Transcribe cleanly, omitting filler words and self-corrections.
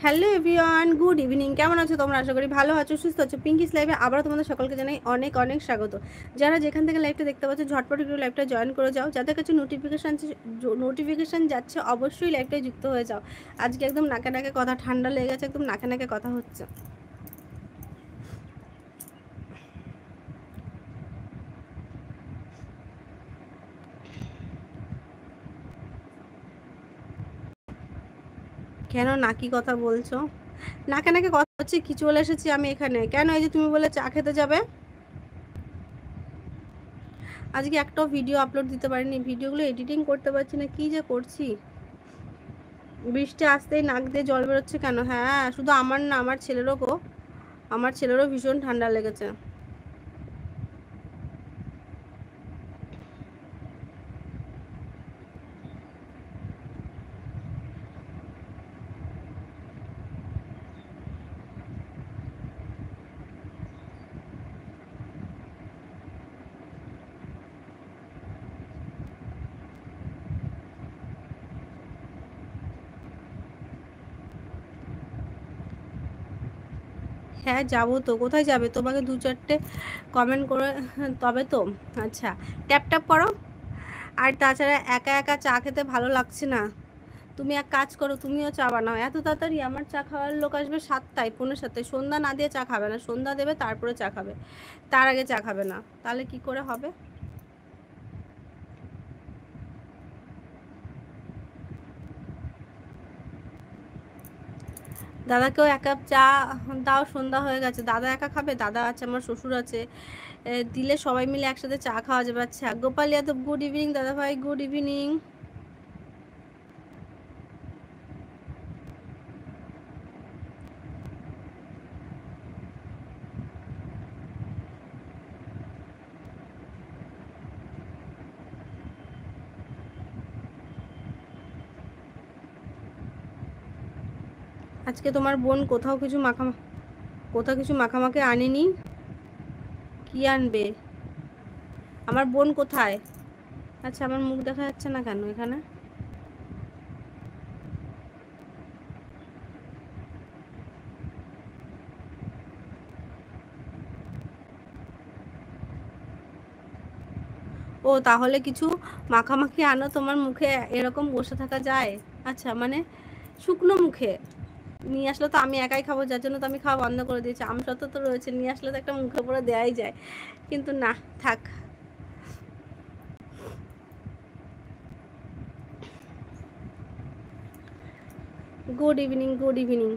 Hello everyone, good evening. কেমন আছো তোমরা? আশা করি ভালো আছো, সুস্থ আছো। পিঙ্কিস লাইভে আবারও তোমাদের সকলকে জানাই অনেক অনেক স্বাগত। যারা যেখান থেকে লাইভটা দেখতে পাচ্ছ ঝটপট একটু লাইভটা জয়েন করে যাও। যাদের কাছে নোটিফিকেশান যাচ্ছে অবশ্যই লাইভটায় যুক্ত হয়ে যাও। আজকে একদম নাকে নাকে কথা, ঠান্ডা লেগে গেছে, একদম নাকে নাকে কথা হচ্ছে। কেন নাকি কথা বলছো? নাকে নাকে কথা হচ্ছে কি? চলে এসেছি আমি এখানে। কেন? এই যে তুমি বলে চা খেতে যাবে। আজকে একটাও ভিডিও আপলোড দিতে পারিনি, ভিডিওগুলো এডিটিং করতে পারছি না, কি যে করছি। বৃষ্টি আসতেই নাক দিয়ে জল বেরোচ্ছে কেন? হ্যাঁ, শুধু আমার না, আমার ছেলেরও গো, আমার ছেলেরও ভীষণ ঠান্ডা লেগেছে। হ্যাঁ যাবো তো। কোথায় যাবে? তোমাকে দু চারটে কমেন্ট করে তবে তো। আচ্ছা, ট্যাপ ট্যাপ করো। আর তাছাড়া একা একা চা খেতে ভালো লাগছে না। তুমি এক কাজ করো, তুমিও চা বানাও। এত তাড়াতাড়ি? আমার চা খাওয়ার লোক আসবে 7টায়, 7:45। সন্ধ্যা না দিয়ে চা খাবে না, সন্ধ্যা দেবে তারপরে চা খাবে, তার আগে চা খাবে না। তাহলে কি করে হবে? দাদাকেও এক কাপ চা দাও, সন্ধ্যা হয়ে গেছে। দাদা একা খাবে? দাদা আছে, আমার শ্বশুর আছে, দিলে সবাই মিলে একসাথে চা খাওয়া যাবে। আচ্ছা, গোপাল যাদব, গুড ইভিনিং দাদা ভাই, গুড ইভিনিং। আজকে তোমার বোন কোথাও কিছু মাখামাখি আনেনি? কি আনবে? আমার বোন কোথায়? আচ্ছা, আমার মুখ দেখা যাচ্ছে না কেন এখানে? ও, তাহলে কিছু মাখামাখি আনো, তোমার মুখে এরকম বসে থাকা যায়? আচ্ছা, মানে শুকনো মুখে নিয়ে আসলে তো আমি একাই খাবো, যার জন্য তো আমি খাওয়া বন্ধ করে দিয়েছি। আমসত্ত্ব তো রয়েছে, নিয়ে আসলে তো একটা মুখে পরে দেওয়াই যায়, কিন্তু না, থাক। Good evening, good evening.